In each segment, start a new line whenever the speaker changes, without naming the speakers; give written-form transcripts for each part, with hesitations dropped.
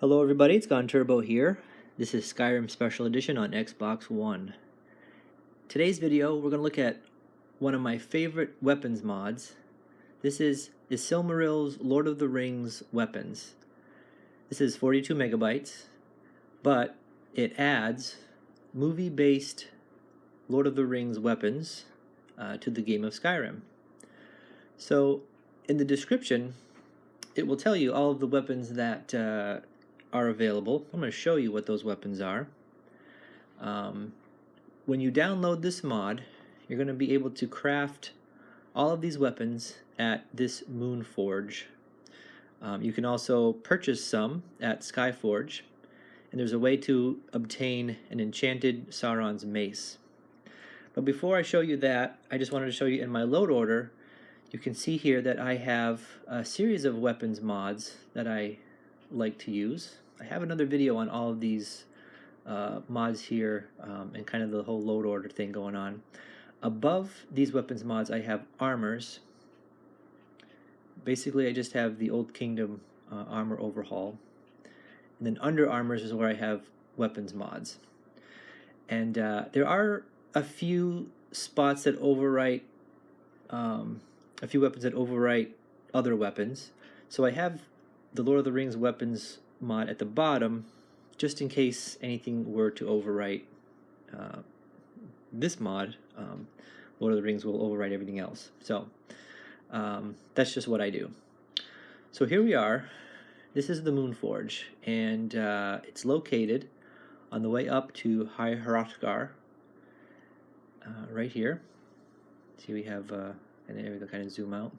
Hello everybody, it's Gone Turbo here. This is Skyrim Special Edition on Xbox One. Today's video, we're going to look at one of my favorite weapons mods. This is Isilmeriel's Lord of the Rings weapons. This is 42 megabytes, but it adds movie-based Lord of the Rings weapons to the game of Skyrim. So, in the description, it will tell you all of the weapons that are available. I'm going to show you what those weapons are. When you download this mod, you're going to be able to craft all of these weapons at this Moon Forge. You can also purchase some at Skyforge, and there's a way to obtain an enchanted Sauron's mace. But before I show you that, I just wanted to show you in my load order. You can see here that I have a series of weapons mods that I like to use. I have another video on all of these mods here and kind of the whole load order thing going on. Above these weapons mods I have armors. Basically I just have the Old Kingdom armor overhaul. And then under armors is where I have weapons mods. And there are a few spots that overwrite a few weapons that overwrite other weapons. So I have the Lord of the Rings weapons mod at the bottom, just in case anything were to overwrite this mod. Lord of the Rings will overwrite everything else. So that's just what I do. So here we are. This is the Moon Forge, and it's located on the way up to High Hrothgar, right here. See, we have and then we kind of zoom out.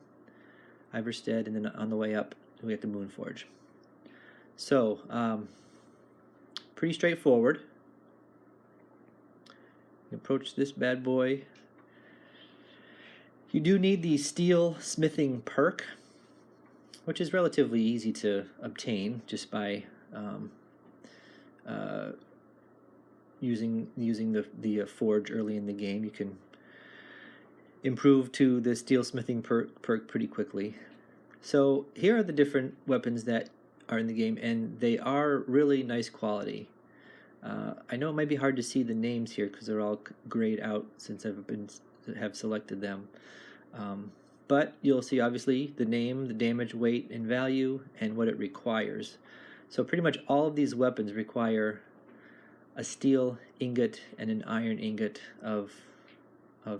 Iverstead, and then on the way up we have the Moon Forge. So pretty straightforward. You approach this bad boy. You do need the steel smithing perk, which is relatively easy to obtain just by using the forge early in the game. You can improve to the steel smithing perk pretty quickly. So here are the different weapons that are in the game, and they are really nice quality. I know it might be hard to see the names here because they're all grayed out since have selected them. But you'll see obviously the name, the damage, weight, and value, and what it requires. So pretty much all of these weapons require a steel ingot and an iron ingot of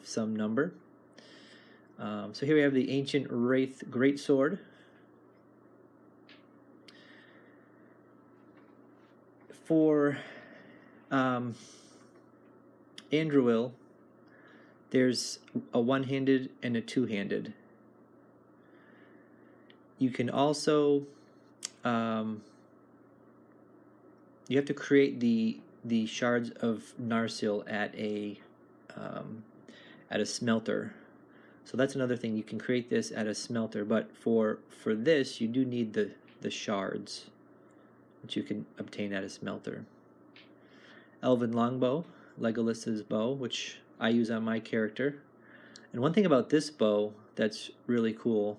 some number. So here we have the Ancient Wraith Greatsword. For Andruil, there's a one-handed and a two-handed. You can also you have to create the shards of Narsil at a smelter. So that's another thing. You can create this at a smelter, but for this you do need the shards, which you can obtain at a smelter. Elven Long Bow, Legolas's bow, which I use on my character. And one thing about this bow that's really cool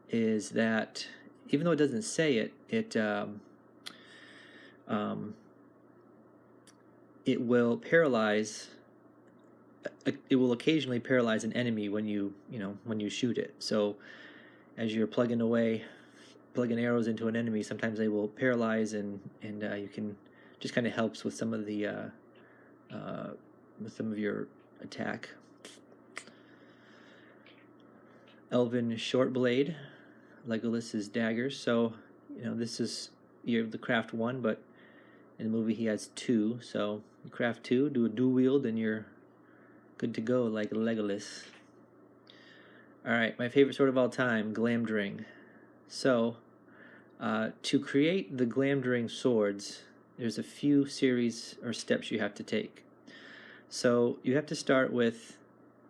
is that even though it doesn't say it, it will paralyze. It will occasionally paralyze an enemy when you shoot it. So as you're plugging arrows into an enemy, sometimes they will paralyze, and you can just kind of helps with some of the with some of your attack. Elven Short Blade, Legolas's daggers. So this is, you're able to craft one, but in the movie he has two. So you craft two, do a dual wield, and you're good to go like Legolas. Alright, my favorite sword of all time, Glamdring. So, to create the Glamdring swords, there's a few series or steps you have to take. So, you have to start with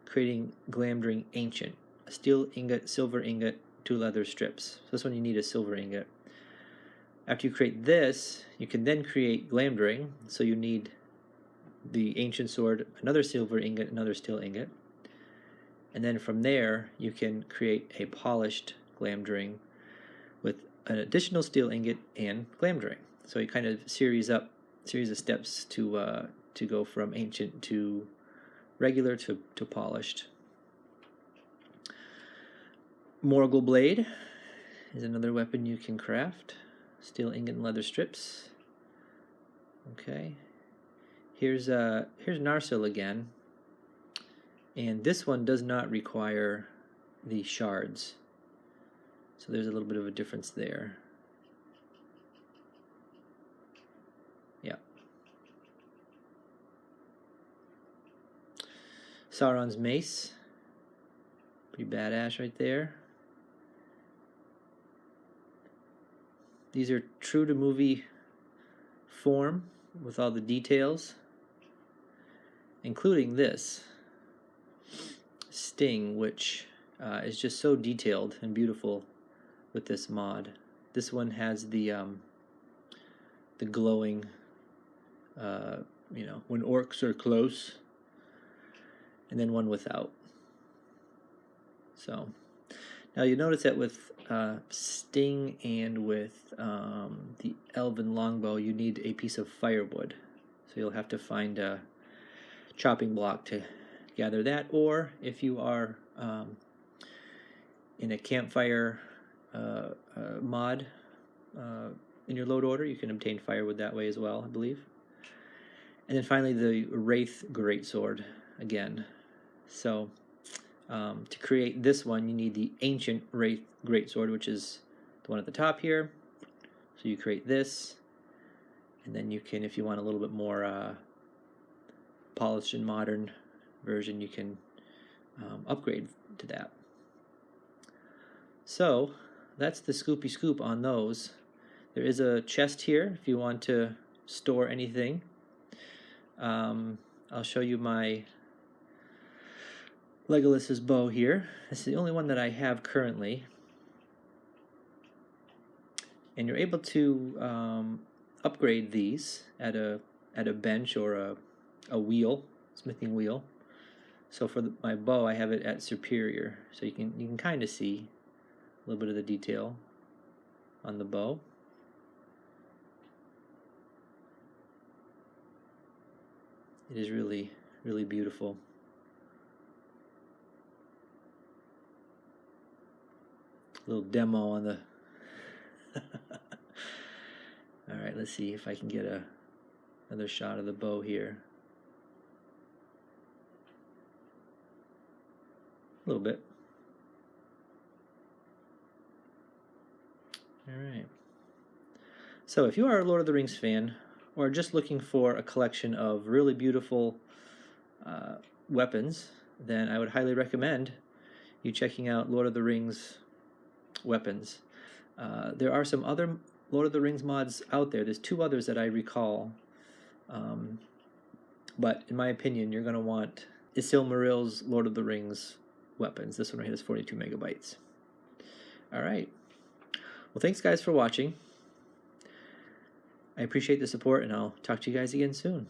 creating Glamdring Ancient. A steel ingot, silver ingot, 2 leather strips. So this one you need a silver ingot. After you create this, you can then create Glamdring. So you need the ancient sword, another silver ingot, another steel ingot, and then from there you can create a polished Glamdring with an additional steel ingot and glamdring. So you kind of series of steps to go from ancient to regular to polished. Morgul Blade is another weapon you can craft. Steel ingot and leather strips. Okay. Here's Narsil again. And this one does not require the shards. So there's a little bit of a difference there. Yeah. Sauron's mace. Pretty badass right there. These are true to movie form with all the details, including this sting, which is just so detailed and beautiful with this mod. This one has the glowing, you know, when orcs are close, and then one without. So now you notice that with sting and with the Elven Long Bow, you need a piece of firewood. So you'll have to find a chopping block to gather that, or if you are in a campfire mod in your load order, you can obtain firewood that way as well, I believe. And then finally the Wraith Greatsword again. So to create this one, you need the Ancient Wraith Greatsword, which is the one at the top here. So you create this, and then you can, if you want a little bit more polished and modern version, you can upgrade to that. So that's the scoopy scoop on those. There is a chest here if you want to store anything. I'll show you my Legolas's bow here. This is the only one that I have currently. And you're able to upgrade these at a bench or a wheel, smithing wheel. So for my bow, I have it at superior, so you can kind of see a little bit of the detail on the bow. It is really, really beautiful. A little demo on the all right, let's see if I can get another shot of the bow here. A little bit. All right. So if you are a Lord of the Rings fan, or just looking for a collection of really beautiful weapons, then I would highly recommend you checking out Lord of the Rings weapons. There are some other Lord of the Rings mods out there. There's two others that I recall. But in my opinion, you're going to want Isilmeriel's Lord of the Rings weapons. This one right here is 42 megabytes. All right. Well, thanks guys for watching. I appreciate the support, and I'll talk to you guys again soon.